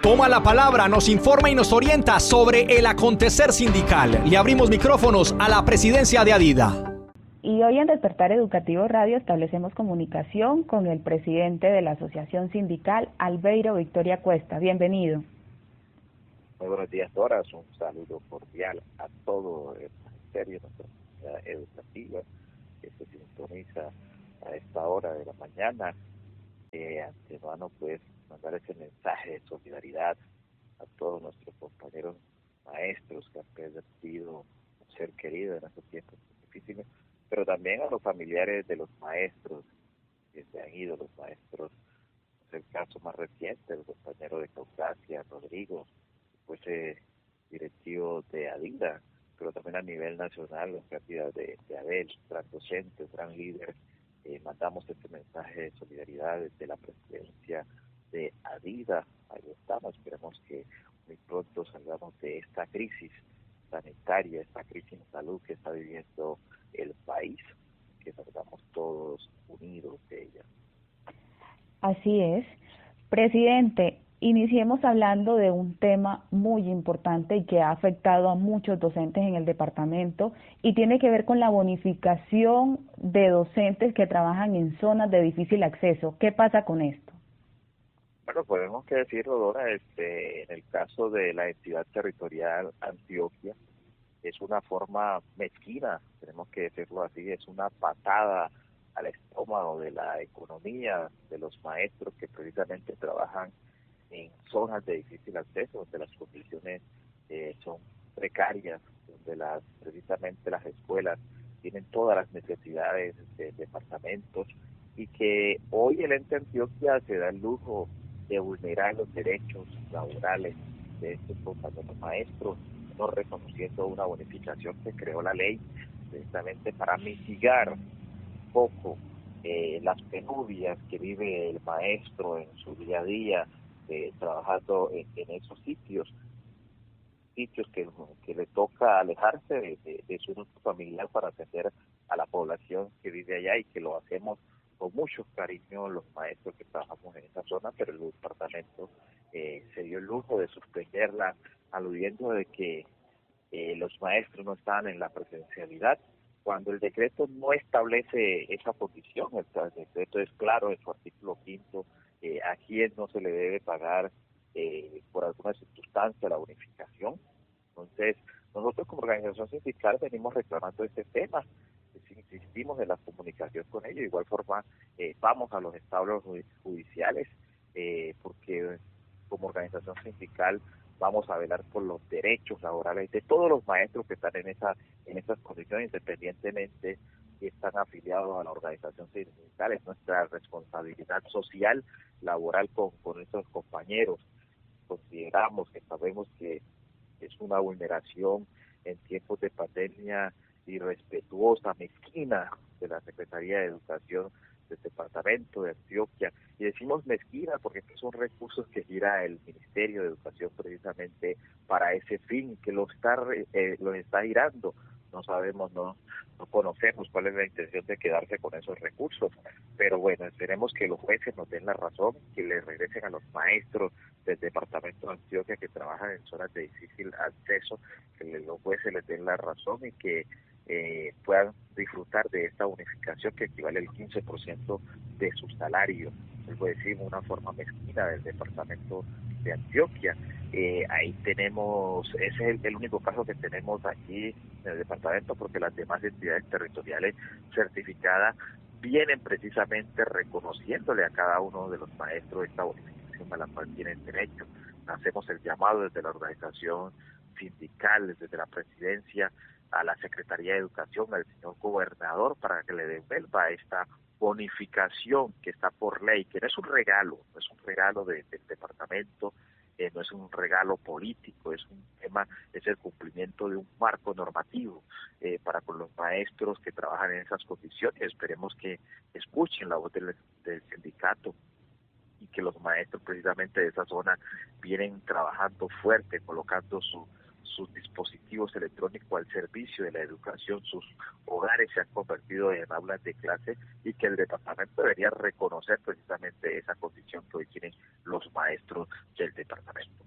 Toma la palabra, nos informa y nos orienta sobre el acontecer sindical. Le abrimos micrófonos a la presidencia de ADIDA. Y hoy en Despertar Educativo Radio establecemos comunicación con el presidente de la Asociación Sindical, Albeiro Victoria Cuesta. Bienvenido. Muy buenos días, Dora. Un saludo cordial a todo el ministerio de nuestra comunidad educativa que se sintoniza a esta hora de la mañana. Antemano, pues, mandar ese mensaje de solidaridad a todos nuestros compañeros maestros que han perdido un ser querido en estos tiempos difíciles, pero también a los familiares de los maestros que se han ido, los maestros, el caso más reciente, el compañero de Caucasia, Rodrigo, pues directivo de ADIDA, pero también a nivel nacional, la pérdida de Abel, gran docente, gran líder. Mandamos este mensaje de solidaridad desde la presidencia de ADIDA. Ahí estamos, esperemos que muy pronto salgamos de esta crisis sanitaria, esta crisis en salud que está viviendo el país, que salgamos todos unidos de ella. Así es. Presidente, iniciemos hablando de un tema muy importante y que ha afectado a muchos docentes en el departamento y tiene que ver con la bonificación de docentes que trabajan en zonas de difícil acceso. ¿Qué pasa con esto? Bueno, podemos que decirlo, Dora, en el caso de la entidad territorial Antioquia, es una forma mezquina, tenemos que decirlo así, es una patada al estómago de la economía de los maestros que precisamente trabajan en zonas de difícil acceso, donde las condiciones son precarias, donde precisamente las escuelas tienen todas las necesidades de departamentos y que hoy el ente Antioquia se da el lujo de vulnerar los derechos laborales de estos compañeros maestros, no reconociendo una bonificación que creó la ley precisamente para mitigar un poco las penurias que vive el maestro en su día a día, trabajando en esos sitios que le toca alejarse de su núcleo familiar para atender a la población que vive allá, y que lo hacemos con mucho cariño los maestros que trabajamos en esa zona, pero el departamento se dio el lujo de suspenderla, aludiendo de que los maestros no están en la presencialidad, cuando el decreto no establece esa condición. El decreto es claro en su artículo 5, a quién no se le debe pagar por alguna circunstancia la bonificación. Entonces, nosotros como organización sindical venimos reclamando este tema, insistimos en la comunicación con ellos. De igual forma, vamos a los establos judiciales, porque como organización sindical vamos a velar por los derechos laborales de todos los maestros que están en esas condiciones, independientemente si están afiliados a la organización sindical. Es nuestra responsabilidad social, laboral con nuestros compañeros. Consideramos que sabemos que es una vulneración en tiempos de pandemia irrespetuosa, mezquina de la Secretaría de Educación del departamento de Antioquia. Y decimos mezquina porque estos son recursos que gira el Ministerio de Educación precisamente para ese fin, que lo está girando. No sabemos, no conocemos cuál es la intención de quedarse con esos recursos, pero bueno, esperemos que los jueces nos den la razón, que le regresen a los maestros del departamento de Antioquia que trabajan en zonas de difícil acceso, que los jueces les den la razón y que puedan disfrutar de esta bonificación que equivale al 15% de su salario. Luego decimos una forma mezquina del departamento de Antioquia. Ahí tenemos, ese es el único caso que tenemos aquí en el departamento, porque las demás entidades territoriales certificadas vienen precisamente reconociéndole a cada uno de los maestros esta bonificación a la cual tienen derecho. Hacemos el llamado desde la organización sindical, desde la presidencia, a la Secretaría de Educación, al señor gobernador, para que le devuelva esta bonificación que está por ley, que no es un regalo del departamento, no es un regalo político, es un tema, es el cumplimiento de un marco normativo para con los maestros que trabajan en esas condiciones. Esperemos que escuchen la voz del sindicato y que los maestros precisamente de esa zona vienen trabajando fuerte, colocando sus dispositivos electrónicos al servicio de la educación, sus hogares se han convertido en aulas de clase y que el departamento debería reconocer precisamente esa condición que hoy tienen los maestros del departamento.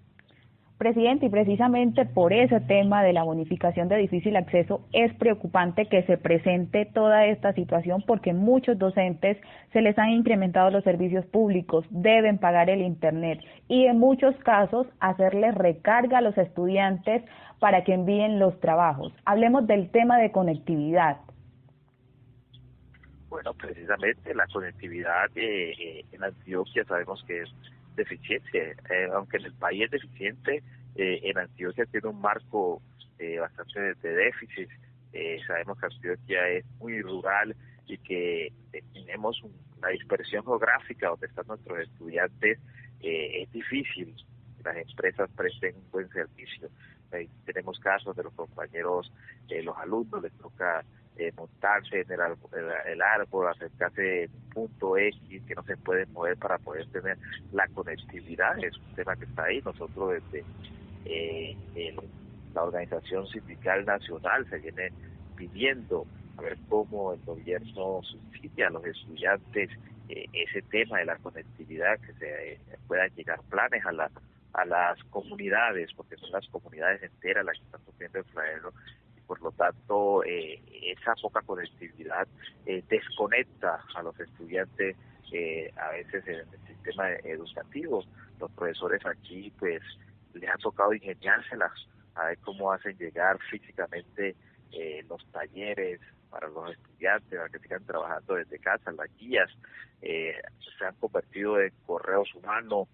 Presidente, y precisamente por ese tema de la bonificación de difícil acceso es preocupante que se presente toda esta situación porque muchos docentes se les han incrementado los servicios públicos, deben pagar el internet y en muchos casos hacerles recarga a los estudiantes para que envíen los trabajos. Hablemos del tema de conectividad. Bueno, precisamente la conectividad en Antioquia sabemos que es deficiente, aunque en el país es deficiente, en Antioquia tiene un marco bastante de déficit. Sabemos que Antioquia es muy rural y que tenemos una dispersión geográfica donde están nuestros estudiantes, es difícil que las empresas presten un buen servicio. Tenemos casos de los compañeros, los alumnos les toca montarse en el árbol, acercarse en un punto X que no se puede mover para poder tener la conectividad. Es un tema que está ahí. Nosotros desde la organización sindical nacional se viene pidiendo a ver cómo el gobierno subsidia a los estudiantes ese tema de la conectividad, que se puedan llegar planes a las comunidades, porque son las comunidades enteras las que están sufriendo el flagelo. Por lo tanto, esa poca conectividad desconecta a los estudiantes a veces en el sistema educativo. Los profesores aquí pues les ha tocado ingeniárselas a ver cómo hacen llegar físicamente los talleres para los estudiantes, para que sigan trabajando desde casa. Las guías se han convertido en correos humanos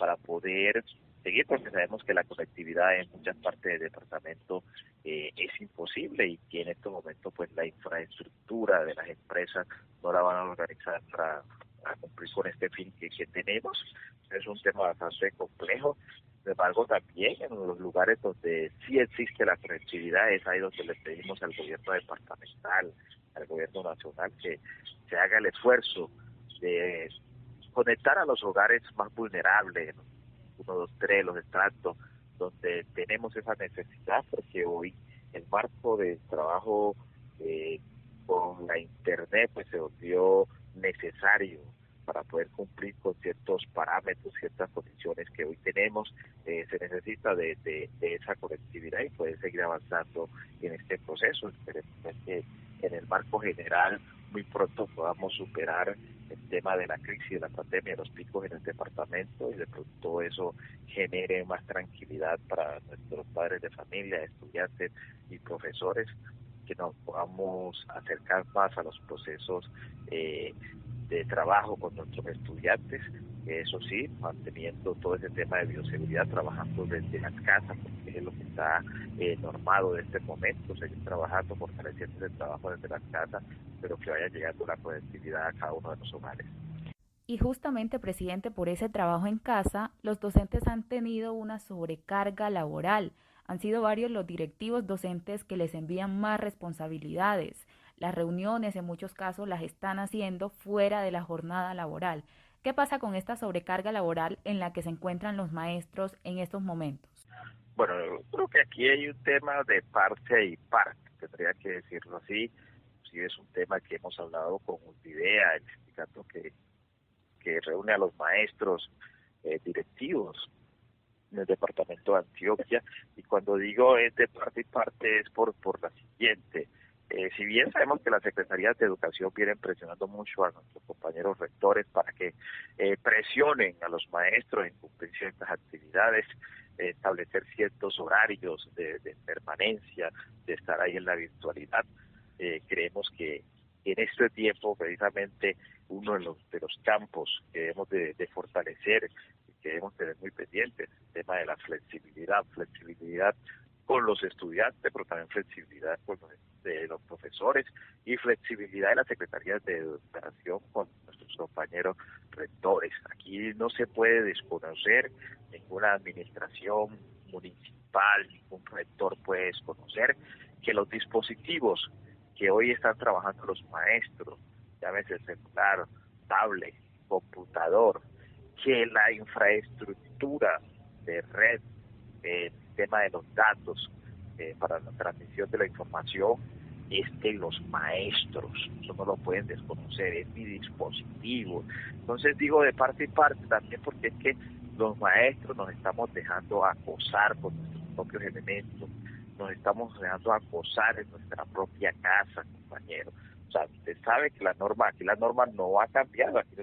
para poder seguir, porque sabemos que la conectividad en muchas partes del departamento es imposible y que en estos momentos pues la infraestructura de las empresas no la van a organizar para cumplir con este fin que tenemos. Es un tema bastante complejo. Sin embargo, también en los lugares donde sí existe la conectividad es ahí donde le pedimos al gobierno departamental, al gobierno nacional, que se haga el esfuerzo de conectar a los hogares más vulnerables, 1, 2, 3, los estratos, donde tenemos esa necesidad, porque hoy el marco de trabajo con la internet pues se volvió necesario para poder cumplir con ciertos parámetros, ciertas condiciones que hoy tenemos. Se necesita de esa conectividad y poder seguir avanzando en este proceso. Esperemos que en el marco general muy pronto podamos superar el tema de la crisis de la pandemia, de los picos en el departamento, y de pronto eso genere más tranquilidad para nuestros padres de familia, estudiantes y profesores, que nos podamos acercar más a los procesos de trabajo con nuestros estudiantes, eso sí, manteniendo todo ese tema de bioseguridad, trabajando desde las casas, porque es lo que está normado de este momento, seguir trabajando, fortaleciendo el trabajo desde las casas, pero que vaya llegando la conectividad a cada uno de los hogares. Y justamente, presidente, por ese trabajo en casa, los docentes han tenido una sobrecarga laboral. Han sido varios los directivos docentes que les envían más responsabilidades. Las reuniones en muchos casos las están haciendo fuera de la jornada laboral. ¿Qué pasa con esta sobrecarga laboral en la que se encuentran los maestros en estos momentos? Bueno, yo creo que aquí hay un tema de parte y parte, tendría que decirlo así. Sí, es un tema que hemos hablado con Ulvidea, el sindicato que reúne a los maestros directivos en el departamento de Antioquia, y cuando digo es de parte y parte es por la siguiente. Si bien sabemos que las secretarías de educación vienen presionando mucho a nuestros compañeros rectores para que presionen a los maestros en cumplir ciertas actividades, establecer ciertos horarios de permanencia, de estar ahí en la virtualidad, creemos que en este tiempo precisamente uno de los campos que debemos de fortalecer y que debemos tener muy pendientes es el tema de la flexibilidad con los estudiantes, pero también flexibilidad con los profesores y flexibilidad de las secretarías de educación con nuestros compañeros rectores. Aquí no se puede desconocer, ninguna administración municipal, ningún rector puede desconocer que los dispositivos que hoy están trabajando los maestros, llámese celular, tablet, computador, que la infraestructura de red tema de los datos para la transmisión de la información es de los maestros, eso no lo pueden desconocer, es mi dispositivo. Entonces digo de parte y parte también, porque es que los maestros nos estamos dejando acosar con nuestros propios elementos, nos estamos dejando acosar en nuestra propia casa, compañeros. O sea, usted sabe que aquí la norma no va a cambiar, aquí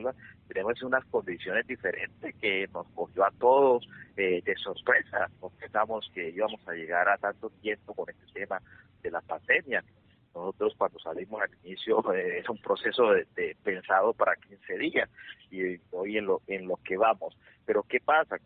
tenemos unas condiciones diferentes que nos cogió a todos de sorpresa. No pensamos que íbamos a llegar a tanto tiempo con este tema de la pandemia. Nosotros cuando salimos al inicio es un proceso pensado para 15 días y hoy en lo que vamos. Pero ¿qué pasa?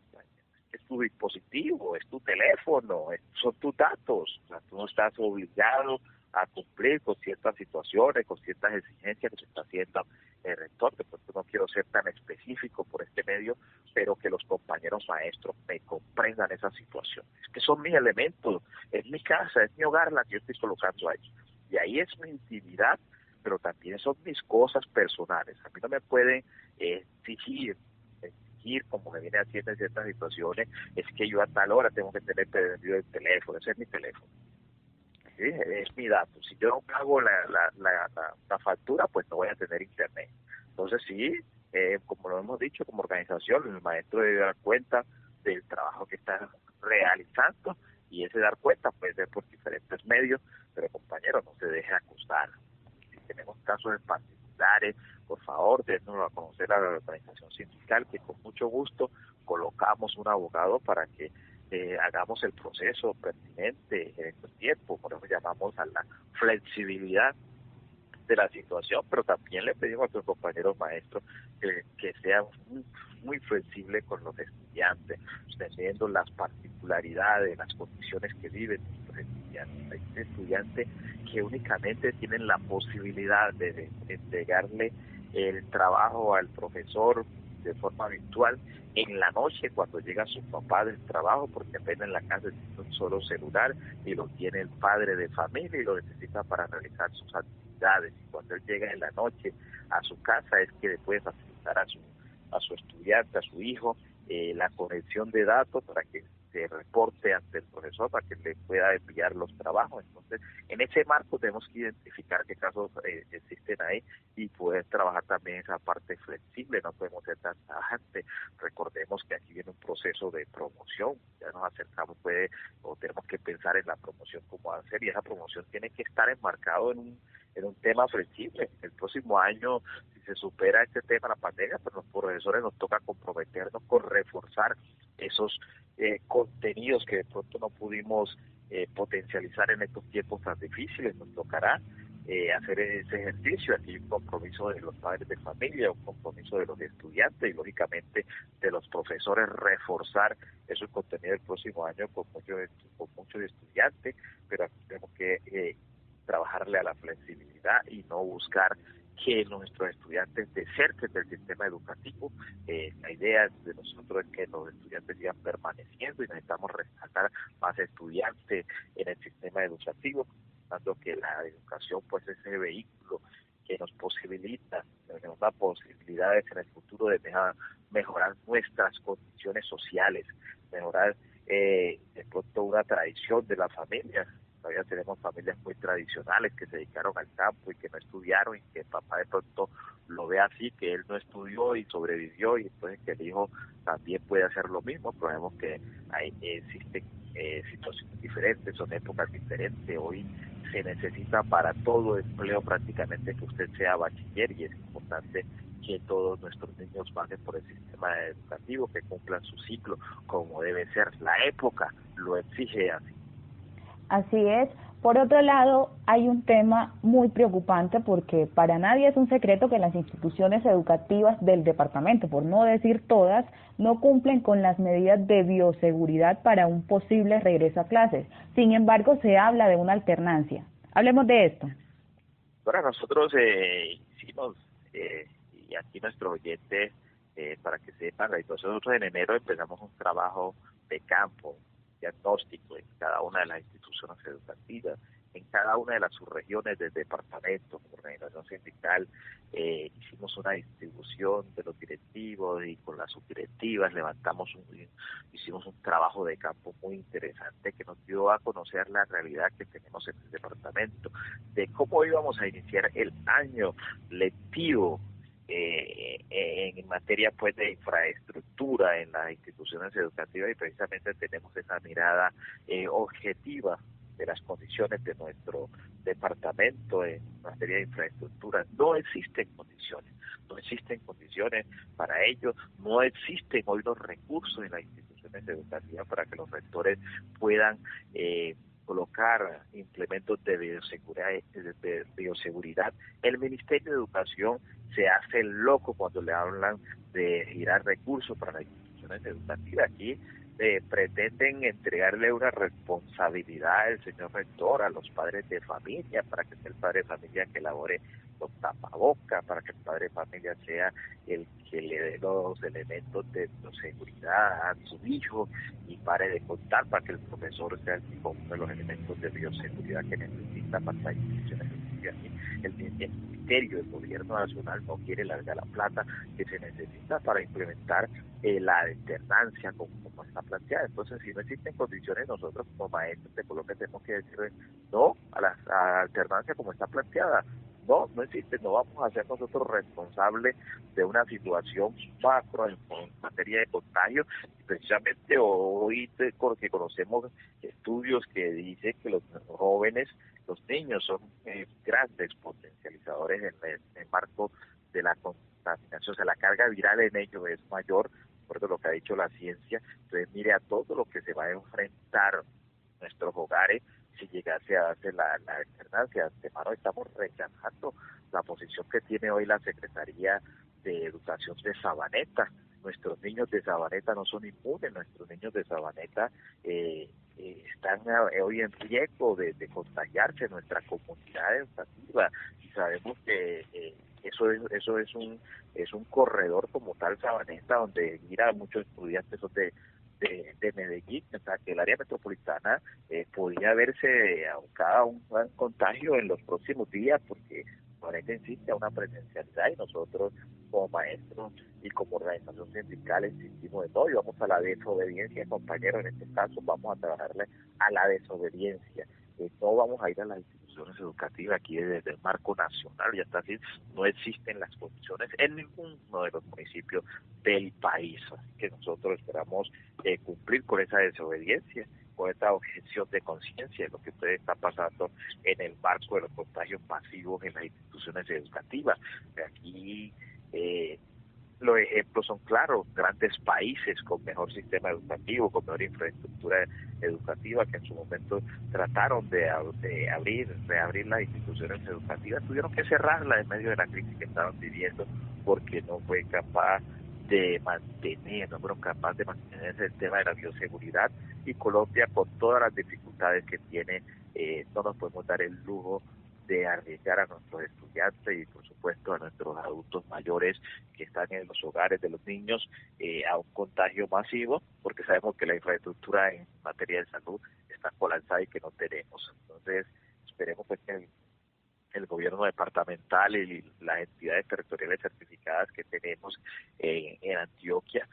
Es tu dispositivo, es tu teléfono, son tus datos. O sea, tú no estás obligado a cumplir con ciertas situaciones, con ciertas exigencias que se está haciendo el rector. De pronto no quiero ser tan específico por este medio, pero que los compañeros maestros me comprendan esa situación. Es que son mis elementos, es mi casa, es mi hogar la que yo estoy colocando ahí. Y ahí es mi intimidad, pero también son mis cosas personales. A mí no me pueden exigir como me viene haciendo en ciertas situaciones, es que yo a tal hora tengo que tener prendido el teléfono, ese es mi teléfono. ¿Sí? Es mi dato. Si yo no pago la factura, pues no voy a tener internet. Entonces sí, como lo hemos dicho como organización, el maestro debe dar cuenta del trabajo que está realizando, y ese dar cuenta puede ser por diferentes medios, pero compañeros, no se deje acusar. Si tenemos casos particulares, por favor, déjenoslo a conocer a la organización sindical, que con mucho gusto colocamos un abogado para que hagamos el proceso pertinente en estos tiempos. Por eso llamamos a la flexibilidad de la situación, pero también le pedimos a nuestros compañeros maestros que sean muy flexibles con los estudiantes, entendiendo las particularidades, las condiciones que viven nuestros estudiantes. Hay estudiantes que únicamente tienen la posibilidad de entregarle el trabajo al profesor de forma virtual en la noche cuando llega su papá del trabajo, porque apenas en la casa tiene un solo celular y lo tiene el padre de familia y lo necesita para realizar sus actividades. Y cuando él llega en la noche a su casa es que le puede facilitar a su estudiante, a su hijo, la conexión de datos para que se reporte ante el profesor, para que le pueda enviar los trabajos. Entonces, en ese marco tenemos que identificar qué casos existen ahí y poder trabajar también esa parte flexible. No podemos ser tan tajantes. Recordemos que aquí viene un proceso de promoción, ya nos acercamos, o tenemos que pensar en la promoción como hacer, y esa promoción tiene que estar enmarcado en un tema flexible. El próximo año, si se supera este tema, la pandemia, pues los profesores nos toca comprometernos con reforzar esos contenidos que de pronto no pudimos potencializar en estos tiempos tan difíciles. Nos tocará hacer ese ejercicio. Aquí hay un compromiso de los padres de familia, un compromiso de los estudiantes y lógicamente de los profesores, reforzar esos contenidos el próximo año con muchos estudiantes, pero aquí tenemos que trabajarle a la flexibilidad y no buscar que nuestros estudiantes deserten del sistema educativo. La idea de nosotros es que los estudiantes sigan permaneciendo y necesitamos rescatar más estudiantes en el sistema educativo, dando que la educación pues es ese vehículo que nos posibilita, nos da posibilidades en el futuro de mejorar nuestras condiciones sociales, mejorar de pronto una tradición de la familia. Todavía tenemos familias muy tradicionales que se dedicaron al campo y que no estudiaron, y que el papá de pronto lo ve así, que él no estudió y sobrevivió, y entonces que el hijo también puede hacer lo mismo. Pero vemos que existen situaciones diferentes, son épocas diferentes. Hoy se necesita para todo empleo prácticamente que usted sea bachiller, y es importante que todos nuestros niños pasen por el sistema educativo, que cumplan su ciclo como debe ser. La época lo exige así. Así es. Por otro lado, hay un tema muy preocupante, porque para nadie es un secreto que las instituciones educativas del departamento, por no decir todas, no cumplen con las medidas de bioseguridad para un posible regreso a clases. Sin embargo, se habla de una alternancia. Hablemos de esto. Bueno, nosotros hicimos, y aquí nuestros oyentes, para que sepan, nosotros en enero empezamos un trabajo de campo, diagnóstico en cada una de las instituciones educativas, en cada una de las subregiones del departamento, como organización sindical, hicimos una distribución de los directivos y con las subdirectivas hicimos un trabajo de campo muy interesante que nos dio a conocer la realidad que tenemos en el departamento, de cómo íbamos a iniciar el año lectivo en materia pues de infraestructura en las instituciones educativas, y precisamente tenemos esa mirada objetiva de las condiciones de nuestro departamento en materia de infraestructura. No existen condiciones para ello, no existen hoy los recursos en las instituciones educativas para que los rectores puedan colocar implementos de bioseguridad. El Ministerio de Educación se hace loco cuando le hablan de girar recursos para las instituciones educativas. Aquí pretenden entregarle una responsabilidad al señor rector, a los padres de familia, para que sea el padre de familia que elabore los tapabocas, para que el padre de familia sea el que le dé los elementos de bioseguridad a su hijo y pare de contar, para que el profesor sea el que compre los elementos de bioseguridad que necesita para las instituciones educativas. El Ministerio del Gobierno Nacional no quiere largar la plata que se necesita para implementar la alternancia como está planteada. Entonces, si no existen condiciones, nosotros como maestros de Colombia tenemos que decir no a la alternancia como está planteada. No existe, no vamos a ser nosotros responsables de una situación macro en materia de contagio. Precisamente hoy porque conocemos estudios que dicen que los jóvenes, los niños son grandes potencializadores en el marco de la contaminación, o sea, la carga viral en ellos es mayor, por lo que ha dicho la ciencia. Entonces, mire a todo lo que se va a enfrentar nuestros hogares si llegase a darse la alternancia. De antemano estamos rechazando la posición que tiene hoy la Secretaría de Educación de Sabaneta. Nuestros niños de Sabaneta no son inmunes, nuestros niños de Sabaneta están hoy en riesgo de contagiarse en nuestra comunidad educativa, y sabemos que eso es un corredor como tal, Sabaneta, donde mira muchos estudiantes son de Medellín, o sea que el área metropolitana podría verse abocada a un gran contagio en los próximos días, porque Sabaneta insiste a una presencialidad, y nosotros como maestros y como organización sindical insistimos de todo, y vamos a la desobediencia, compañeros. En este caso vamos a trabajarle a la desobediencia. No vamos a ir a las instituciones educativas aquí desde el marco nacional, ya está así, no existen las condiciones en ninguno de los municipios del país, así que nosotros esperamos cumplir con esa desobediencia, con esta objeción de conciencia de lo que ustedes están pasando en el marco de los contagios masivos en las instituciones educativas. Aquí los ejemplos son claros, grandes países con mejor sistema educativo, con mejor infraestructura educativa, que en su momento trataron de reabrir las instituciones educativas, tuvieron que cerrarlas en medio de la crisis que estaban viviendo, porque no fueron capaces de mantener el tema de la bioseguridad, y Colombia, con todas las dificultades que tiene, no nos podemos dar el lujo de arriesgar a nuestros estudiantes y por supuesto a nuestros adultos mayores que están en los hogares de los niños a un contagio masivo, porque sabemos que la infraestructura en materia de salud está colapsada y que no tenemos. Entonces esperemos pues que el gobierno departamental y las entidades territoriales certificadas que tenemos en Antioquia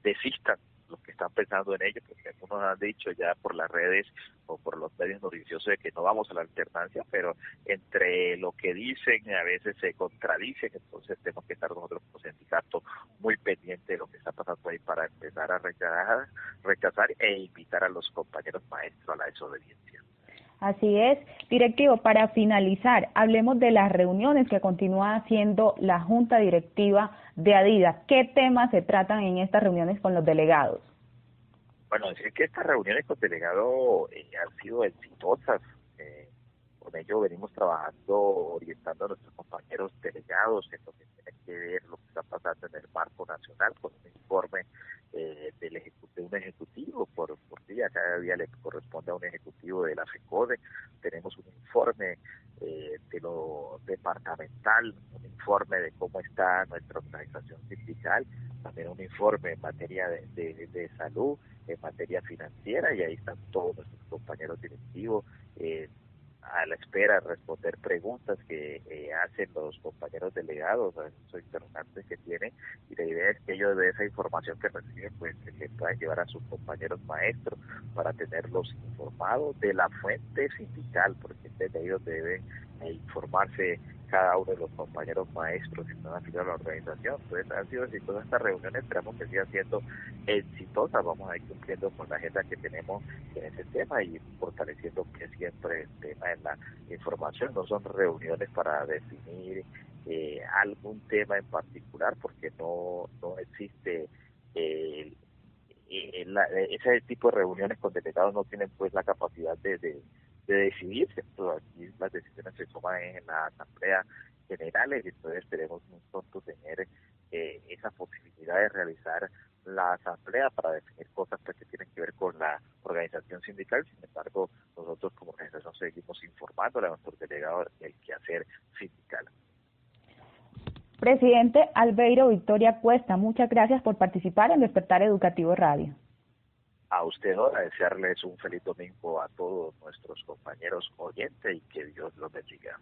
desistan los que están pensando en ello, porque algunos han dicho ya por las redes o por los medios noticiosos de que no vamos a la alternancia, pero entre lo que dicen a veces se contradicen. Entonces tenemos que estar nosotros como sindicato muy pendientes de lo que está pasando ahí para empezar a rechazar e invitar a los compañeros maestros a la desobediencia. Así es. Directivo, para finalizar, hablemos de las reuniones que continúa haciendo la Junta Directiva de ADIDA. ¿Qué temas se tratan en estas reuniones con los delegados? Bueno, decir que estas reuniones con delegados han sido exitosas. Con ello venimos trabajando, orientando a nuestros compañeros delegados en lo que tiene que ver lo que está pasando en el marco nacional, con un informe de un ejecutivo por día. Cada día le corresponde a un ejecutivo de la FECODE. Tenemos un informe de lo departamental, un informe de cómo está nuestra organización sindical, también un informe en materia de salud, en materia financiera, y ahí están todos nuestros compañeros directivos a la espera de responder preguntas que hacen los compañeros delegados a esos interrogantes que tienen, y la idea es que ellos de esa información que reciben pues le puedan llevar a sus compañeros maestros para tenerlos informados de la fuente sindical, porque ellos deben informarse cada uno de los compañeros maestros que están afiliados a la organización. Entonces han sido exitosas estas reuniones, esperamos que sigan siendo exitosas, vamos a ir cumpliendo con la agenda que tenemos en ese tema y fortaleciendo que siempre el tema en la información. No son reuniones para definir algún tema en particular, porque no existe ese tipo de reuniones con delegados no tienen pues la capacidad de decidirse. Entonces, aquí las decisiones se toman en la asamblea generales, y entonces esperemos muy pronto tener esa posibilidad de realizar la asamblea para definir cosas pues, que tienen que ver con la organización sindical. Sin embargo, nosotros como organización seguimos informando a nuestros delegados del quehacer sindical. Presidente Albeiro Victoria Cuesta, muchas gracias por participar en Despertar Educativo Radio. A usted, Dora, desearles un feliz domingo a todos nuestros compañeros oyentes y que Dios los bendiga.